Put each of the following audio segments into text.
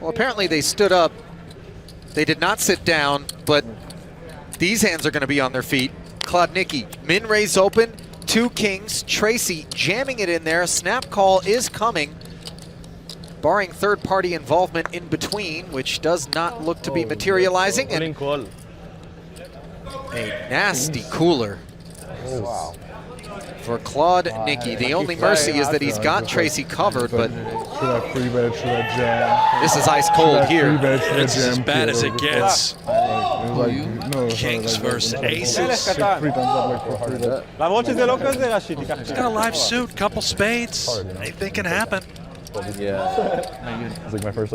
Well, apparently they stood up. They did not sit down, but these hands are going to be on their feet. Klodnicki, min raise open, 2 kings. Tracy jamming it in there. Snap call is coming, barring third-party involvement in between, which does not look to be materializing. And a nasty cooler for Klodnicki. The only mercy is that he's got Tracy covered, but this is ice cold here. It's as bad as it gets. Kings versus aces. He's got a live suit, couple spades. Anything can happen. Yeah. It's like my first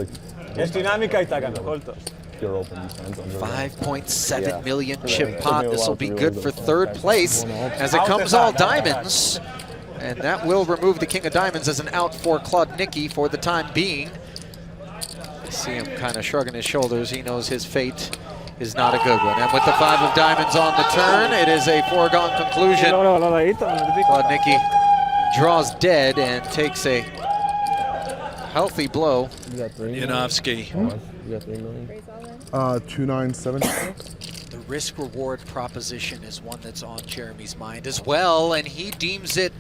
pure open defense. 5.7 million chip pot. This will be good for third place as it comes all diamonds. And that will remove the king of diamonds as an out for Klodnicki for the time being. You see him kind of shrugging his shoulders. He knows his fate is not a good one. And with the 5 of diamonds on the turn, it is a foregone conclusion. Klodnicki draws dead and takes a healthy blow. Yanovsky. You got 3 million? 297. The risk-reward proposition is one that's on Jeremy's mind as well, and he deems it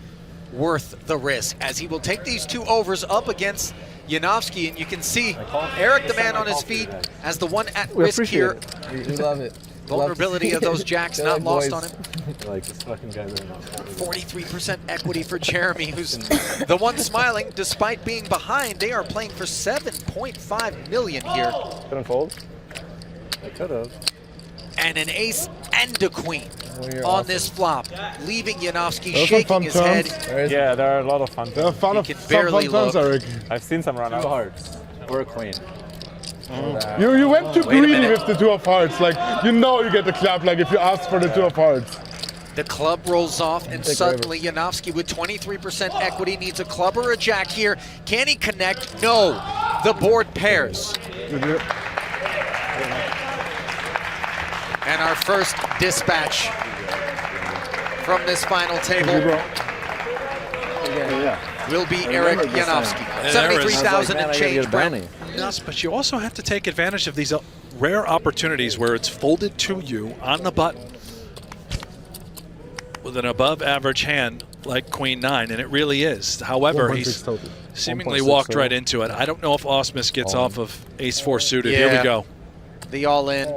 worth the risk, as he will take these 2 overs up against Yanovsky, and you can see Eric, the man on his feet, as the one at risk here. We love it. Vulnerability of those jacks not lost on him. Like this fucking guy right now. 43% equity for Jeremy, who's the one smiling despite being behind. They are playing for 7.5 million here. Couldn't fold? I could have. And an ace and a queen on this flop, leaving Yanovsky shaking his head. Yeah, there are a lot of fun. There are He can barely look. Eric. I've seen some run-outs. 2 hearts. Or a queen. You went too Wait a greedy minute. with the 2 of hearts. Like, you know you get the clap, like if you ask for the 2 of hearts. The club rolls off, and suddenly Yanovsky with 23% equity needs a club or a jack here. Can he connect? No. The board pairs. And our first dispatch from this final table will be Eric Yanovsky. 73,000 and change, Brent. Yes, but you also have to take advantage of these rare opportunities where it's folded to you on the button with an above-average hand like Queen 9, and it really is. However, he's seemingly walked right into it. I don't know if Ausmus gets off of Ace-4 suited. Yeah. Here we go. The all-in.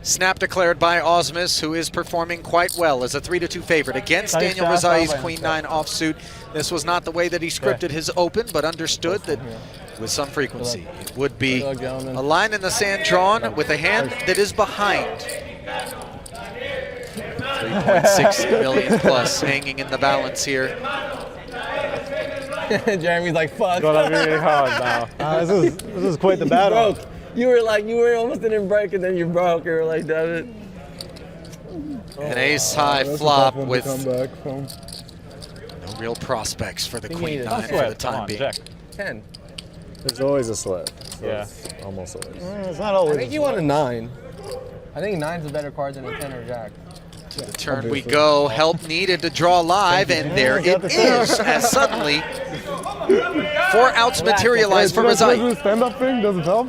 Snap declared by Ausmus, who is performing quite well as a 3-2 favorite against Daniel Rizai's Queen 9 offsuit. This was not the way that he scripted his open, but understood that with some frequency it would be a line in the sand drawn with a hand that is behind. 3.6 million plus hanging in the balance here. Jeremy's like, fuck. It's gonna be really hard now. This is quite the battle. You were almost in break and then you broke. You were like, damn it. An ace-high flop with no no real prospects for the Queen 9 for the time being. Jack. 10. There's always a slip. So Yeah. it's almost always. It's not always. I think you want a 9. I think 9's a better card than a 10 or jack. To the turn we go. Help needed to draw live, and there it is, as suddenly 4 outs materialize for Rizai. the stand-up thing? Does it help?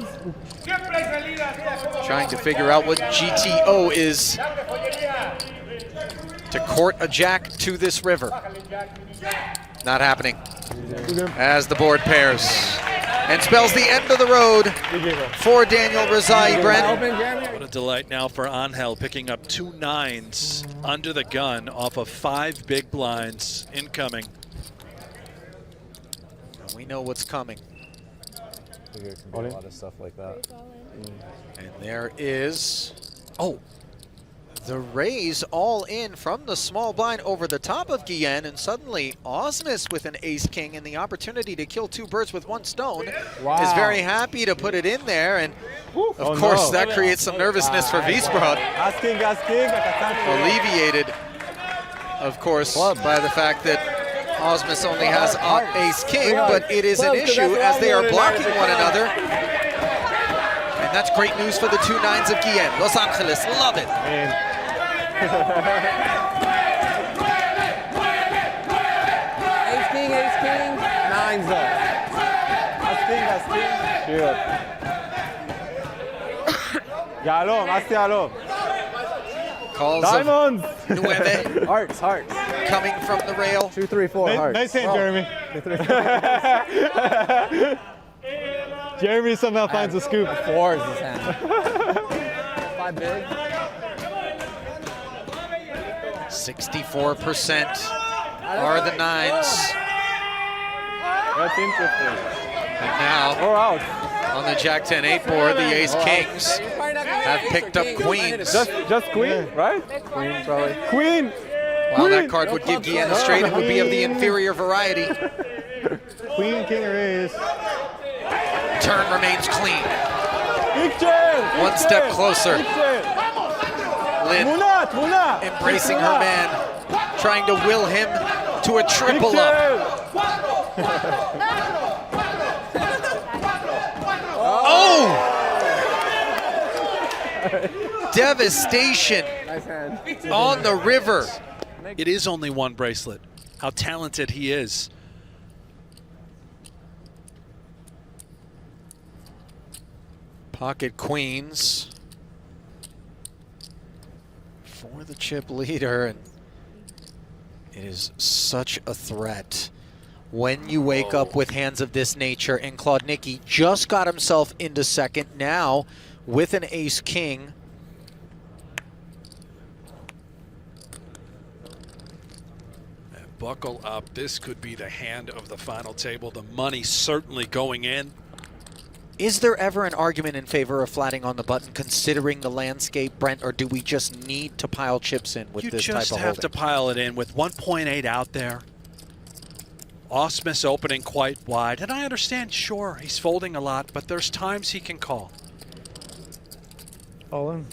Trying to figure out what GTO is to court a jack to this river. Not happening as the board pairs and spells the end of the road for Daniel Rizai. Brent. What a delight now for Angel, picking up 2 9s under the gun off of 5 big blinds incoming. We know what's coming. There can be a lot of stuff like that. And there is, the raise all in from the small blind over the top of Guillen, and suddenly Ausmus with an ace-king and the opportunity to kill 2 birds with 1 stone is very happy to put it in there, and of course that creates some nervousness for Wisbrod. Alleviated, of course, by the fact that Ausmus only has ace-king, but it is an issue as they are blocking one another. And that's great news for the 2 9s of Guillen. Los Angeles, love it. Ace king, 9's up. Yalom, hasta yalom. Calls Diamonds! of Nueve Hearts, hearts. coming from the rail. 2, 3, 4 hearts. Nice hand, Jeremy. Jeremy somehow finds a scoop. 4 is his hand. 5 big. 64% are the nines. That's interesting. And now, We're out. on the Jack 10-8 board, the Ace Kings have picked up queens. Just queen, right? Queen, probably. Queen! While that card would give Guillen a straight, it would be of the inferior variety. Queen, king, or ace. Turn remains clean. Big chair! One step closer. Big chair! Lynn Munat, Munat! embracing her man, trying to will him to a triple up. Oh! Devastation Nice hand. on the river. It is only one bracelet. How talented he is. Pocket queens for the chip leader, and it is such a threat when you wake up with hands of this nature. And Klodnicki just got himself into second, now with an ace king. Buckle up. This could be the hand of the final table. The money certainly going in. Is there ever an argument in favor of flatting on the button considering the landscape, Brent, or do we just need to pile chips in with this type of You just holding? have to pile it in with 1.8 out there. Ausmus opening quite wide. And I understand, sure, he's folding a lot, but there's times he can call. All in.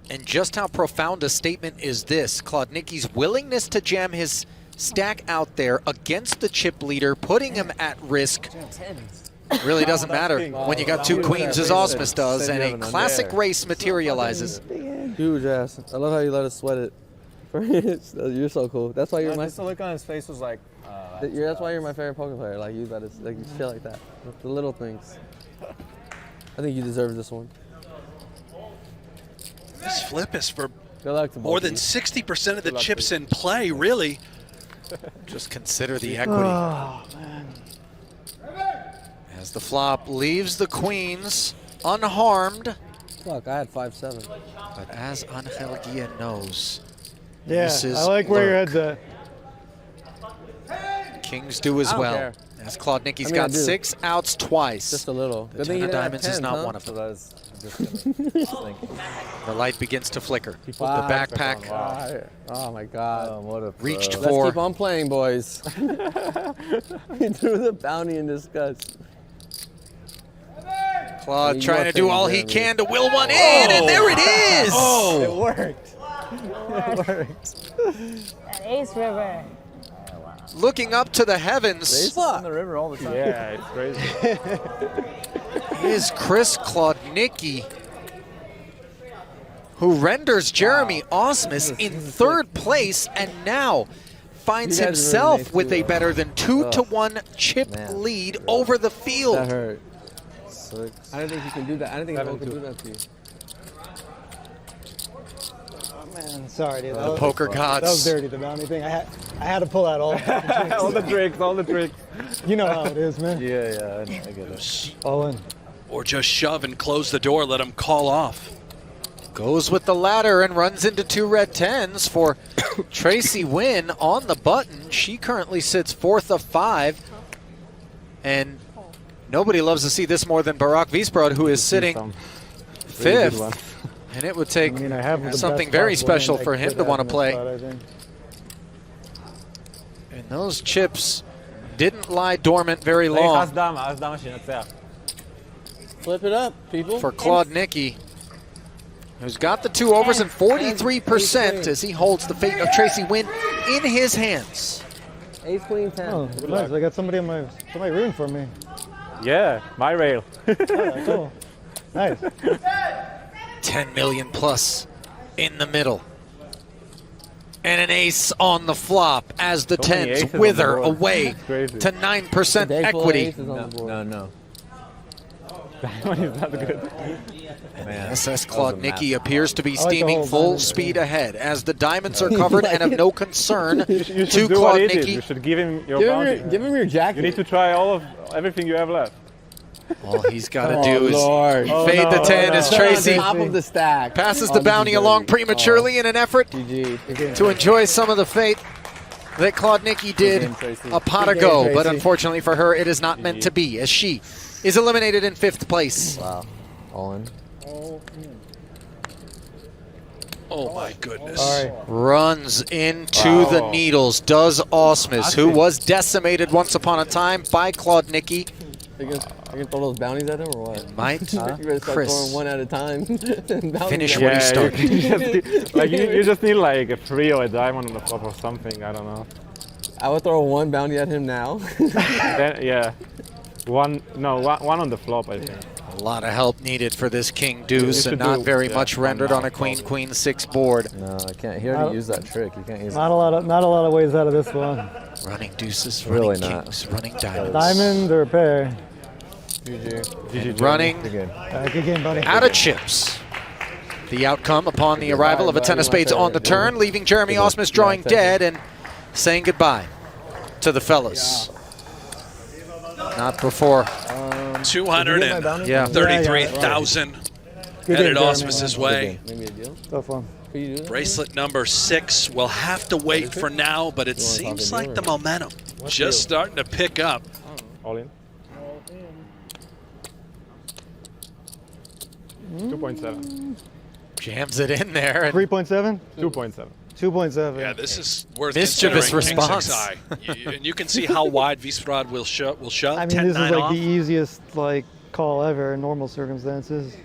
And just how profound a statement is this? Klodnicki's willingness to jam his stack out there against the chip leader, putting him at risk. Really doesn't matter when you got two queens, as Ausmus does, and a classic race materializes. Huge ass. I love how you let us sweat it. You're so cool. That's why you're my. Just the look on his face was like, That's why you're my favorite poker player. Like you let us, like shit like that. The little things. I think you deserve this one. This flip is for Good luck to more both than of 60% of the chips in play, really. Just consider the equity. Oh, man. As the flop leaves the queens unharmed. Fuck, I had 5-7. But as Angel Guillen knows, Yeah, this is I like where your lurk. head's at. Kings do as I don't well. care. As Klodnicki's I mean, I got do. 6 outs twice. Just a little. The Good thing 10 you of didn't have diamonds is 10s, not huh? one of So them. that was just thinking. The light begins to flicker. Wow. The backpack Wow. Oh my god. What a reached pro. Let's for. keep on playing, boys. We threw the bounty in disgust. Claude You trying are to do all he Jeremy. can to will one in, and there it is! It Oh, worked. It worked. That Ace River. Looking up to the heavens on the river all the time. Yeah, it's crazy. is Chris Klodnicki, who renders Jeremy Ausmus in third place and now finds You guys are himself really nice with a too. better than 2-1 chip Man. lead over the That field. hurt. 6. I don't think you can do that. I don't think Bo can do that to you. Man, sorry, dude. The poker That was gods. dirty, the bounty thing. I had to pull out all the tricks. all the tricks. You know how it is, man. Yeah, I get it. All in. or just shove and close the door, let him call off. Goes with the ladder and runs into 2 red 10s for Tracy Nguyen on the button. She currently sits 4th of 5. And nobody loves to see this more than Barak Wisbrod, who is sitting 5th. And it would take I mean, I have the something best very possible special hand I for him could to have want to in this play. spot, I think. And those chips didn't lie dormant very long Flip it up, people. for Klodnicki, who's got the 2 overs and 43% as he holds the fate of Tracy Nguyen in his hands. Ace, queen, 10. Oh, nice. I got somebody rooting for me. Yeah, my rail. Oh, cool. Nice. 10 million plus in the middle. And an ace on the flop as the So many tens aces on wither the board. away Crazy. to 9% Day full of equity. aces on the board. No. Diamond is not good. Man, SS that was a Klodnicki massive appears to be like the steaming whole full diamond speed ahead as the diamonds are covered and of no concern You to should do what he did. You Klodnicki. should give him your Give bounty. him, give him your jacket. You need to try everything you have left. All he's got to do is Lord. fade the 10 as Tracy Top of the stack. passes the bounty along prematurely in an effort GG. to enjoy some of the fate that Klodnicki did game, Tracy. a pot Good ago, game, but Tracy. unfortunately for her, it is not meant to be, as she is eliminated in 5th place. Wow. All in. Oh my goodness. Sorry. Runs into the needles, does Ausmus, who was decimated once upon a time by Klodnicki. Are you gonna throw those bounties at him or what? Might You better start Chris throwing one at a time. finish Bounties what he Yeah, started. you just need like a 3 or a diamond on the flop or something. I don't know. I would throw one bounty at him now. Then, yeah. One on the flop, I think. A lot of help needed for this king deuce, You and should not do, very yeah, much one rendered on a flop. queen 6 board. No, I can't. He already used that trick. You can't use Not a lot of ways out of this one. Running deuces, Really running not. kings, running diamonds. Diamond or a pair. GG. Running Good game. Good game, buddy. out of chips. The outcome upon the arrival of a 10 of spades on the turn, leaving Jeremy Ausmus drawing dead and saying goodbye to the fellas. Not before. 233,000 headed Ausmus's way. Maybe a deal? Tough one. Could you do that? Bracelet number 6 will have to wait for now, but it seems like the momentum just starting to pick up. All in. 2.7. Jams it in there. And 3.7? 2.7. 2.7. Yeah, this is worth Mischievous considering King response. 6i. And you can see how wide Wisbrod will shove. I mean, this is 10-9 like off. the easiest call ever in normal circumstances.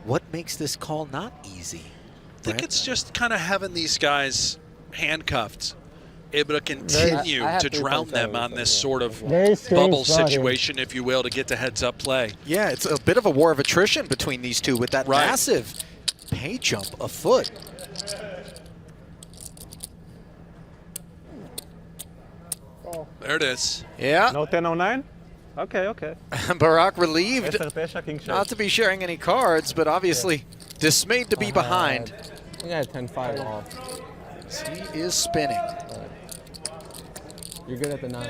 what makes this call not easy? I think it's just kind of having these guys handcuffed, able to continue I have to drown 3.7, them on this sort of Very strange bubble spot here. situation, if you will, to get to heads-up play. Yeah, it's a bit of a war of attrition between these two with that Right. massive pay jump afoot. There it is. Yeah, No 1009? Okay. Barak relieved Pesha, king not to be sharing any cards, but obviously dismayed to be behind. I think I had 10-5 off. As he is spinning. You're good at the 9.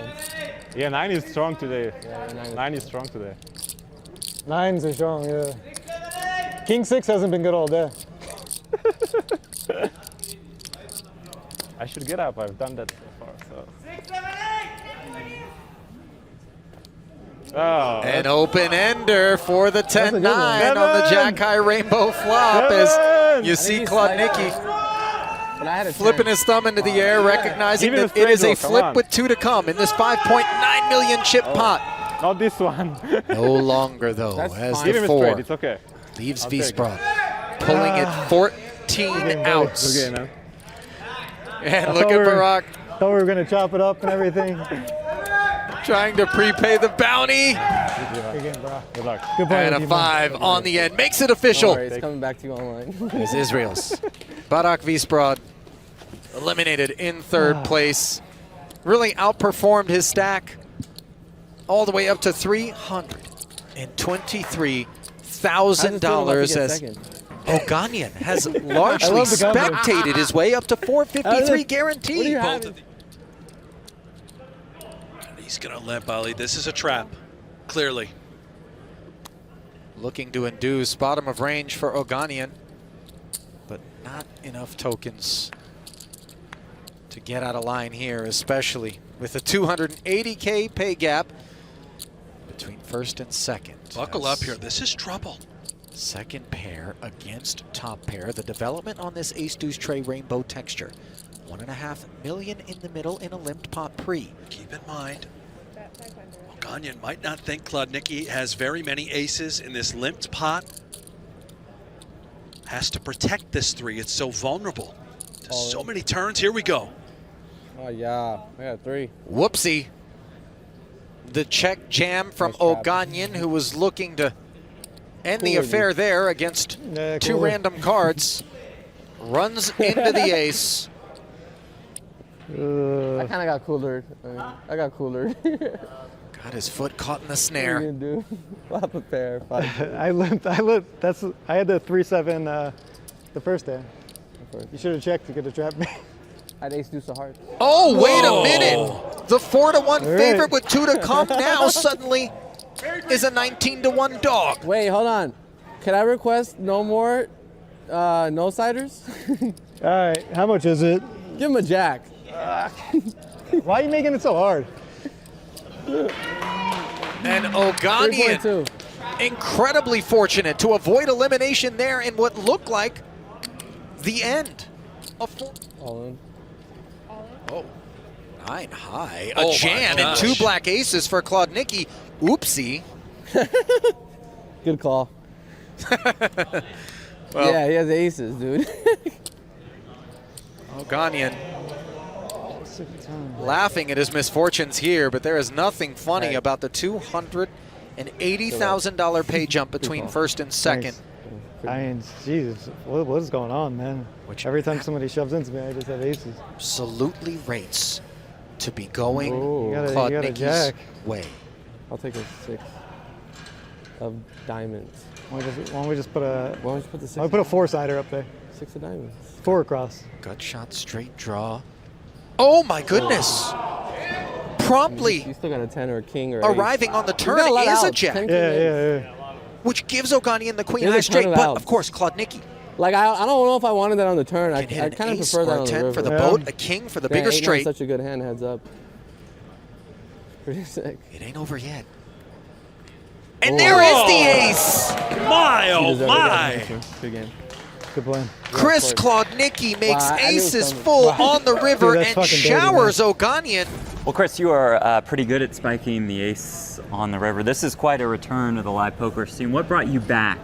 Yeah, 9 is strong today. Yeah, 9 is strong today. 9s are strong, yeah. King 6 hasn't been good all day. I should get up. I've done that so far. So. Oh, An open ender for the 10-9 good one. on the Jack High Rainbow flop as you see he's Klodnicki But I had a flipping 10. his thumb into the air, recognizing Even that a it is a straight draw, come flip on. with 2 to come in this 5.9 million chip pot. not this one. No longer though, That's as fine. Give the him a 4 straight. It's okay. leaves I'll take it. Wisbrod, pulling it 14 outs. Okay, man. And look at Barak Thought we were gonna chop it up and everything. trying to prepay the bounty. Good game, bro. Good luck. Good play, And a team. 5 on the end makes it Don't official. worry, it's coming back to you online. Is Israel's. Barak Wisbrod eliminated in 3rd place. Really outperformed his stack all the way up to $323,000 as Oganyan has largely love the confidence. spectated his way up to 453 What do guaranteed. you Both of the- And he's going to limp, Ali. This is a trap, clearly. Looking to induce bottom of range for Oganyan, but not enough tokens to get out of line here, especially with a 280K pay gap between 1st and 2nd. Buckle up here. This is trouble. Second pair against top pair. The development on this ace deuce tray rainbow texture. 1.5 million in the middle in a limped pot pre. Keep in mind, Oganyan might not think Klodnicki has very many aces in this limped pot. Has to protect this 3. It's so vulnerable. There's so many turns. Here we go. Oh, yeah. I got 3. Whoopsie. The check jam from Nice trap. Oganyan, who was looking to end the affair there against two random cards. Runs into the ace. I kind of got cooler. I got cooler. Got his foot caught in the What are snare. you gonna do? Flop a pair. I limped. I had the 3-7 the first day. You should have checked. You could have trapped me. I had ace deuce of hearts. Oh, wait a minute. The 4-1 favorite with 2 to come now suddenly is a 19-1 dog. Wait, hold on. Can I request no more no-siders? All right, how much is it? Give him a jack. Why are you making it so hard? And Oganyan, 3.2. incredibly fortunate to avoid elimination there in what looked like the end of All in. Oh, 9 high. Oh A my jam and gosh. 2 black aces for Klodnicki. Oopsie. Good call. Well, Yeah, he has aces, dude. Oganyan laughing at his misfortunes here, but there is nothing funny about the $280,000 pay jump between first and second. I mean, Jesus, what is going on, man? Which every time somebody shoves into me, I just have aces. Absolutely rates to be going Ooh. You got a Klodnicki's jack. way. I'll take a 6 of diamonds. Why don't we just put a? Why don't you put the 6? Why don't we put a 4-sider up there? 6 of diamonds. 4 across. Gut shot, straight draw. Oh my goodness! Promptly You still got a 10 or a king or arriving on the turn got a lot is of a outs. jack, 10 Yeah. which gives Oganyan the queen There's high a ton straight. of But outs. of course, Klodnicki Like, I don't know if I wanted that on the turn. I can hit kind an of ace prefer or that a on 10 the river. for the Yeah. boat, a king for the bigger ain't straight. such a good hand, heads up. Pretty sick. It ain't over yet. And there is the ace! My, You oh deserve my. it, guys. Good game. Good plan. Chris of course. Klodnicki makes Wow, I knew it was aces coming. full on the river Dude, that's and fucking dirty, showers Oganyan. Well, Chris, you are pretty good at spiking the ace on the river. This is quite a return to the live poker scene. What brought you back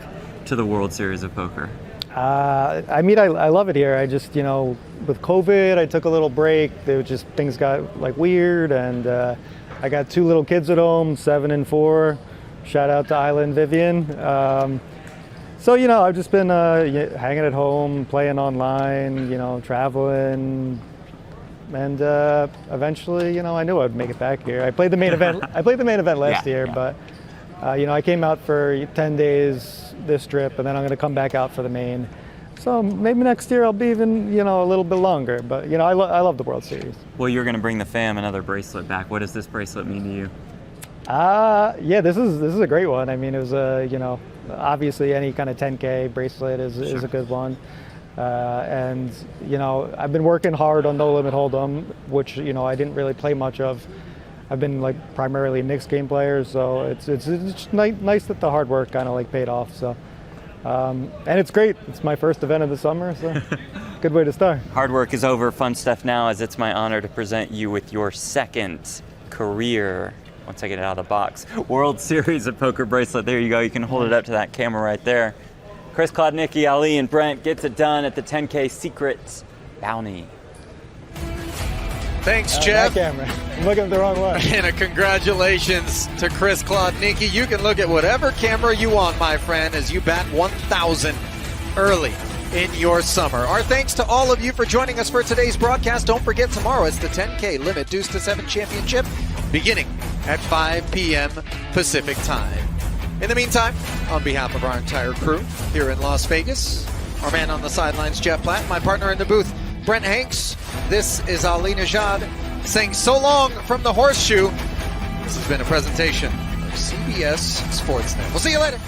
to the World Series of Poker? I mean, I love it here. I just, with COVID, I took a little break. There was just things got like weird, and I got 2 little kids at home, 7 and 4. Shout out to Isla and Vivian. So, I've just been hanging at home, playing online, traveling, and eventually, I knew I'd make it back here. I played the main event. I played the main event last year, but I came out for 10 days this trip, and then I'm going to come back out for the main. So maybe next year I'll be even, a little bit longer. But I love the World Series. Well, you're going to bring the fam another bracelet back. What does this bracelet mean to you? Yeah, this is a great one. I mean, it was obviously any kind of 10K bracelet is a good one. And I've been working hard on No Limit Hold'em, which I didn't really play much of. I've been primarily a mixed game player, so it's just nice that the hard work kind of paid off. So, and it's great. It's my first event of the summer, so good way to start. Hard work is over. Fun stuff now, as it's my honor to present you with your second career, once I get it out of the box, World Series of Poker bracelet. There you go. You can hold it up to that camera right there. Chris Klodnicki, Ali, and Brent gets it done at the 10K Secret Bounty. Thanks, Jeff. That camera. I'm looking the wrong way. And a congratulations to Chris Klodnicki. You can look at whatever camera you want, my friend, as you bat 1,000 early in your summer. Our thanks to all of you for joining us for today's broadcast. Don't forget, tomorrow it's the 10K Limit Deuce to 7 Championship, beginning at 5 p.m. Pacific time. In the meantime, on behalf of our entire crew here in Las Vegas, our man on the sidelines, Jeff Platt, my partner in the booth, Brent Hanks, this is Ali Najad saying so long from the Horseshoe. This has been a presentation of CBS Sportsnet. We'll see you later.